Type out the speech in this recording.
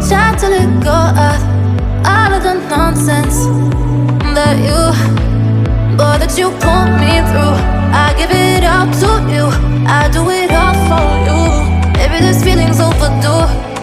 Try to let go of all of the nonsense that you put me through. I give it all to you, I do it all for you. Maybe this feeling's overdue.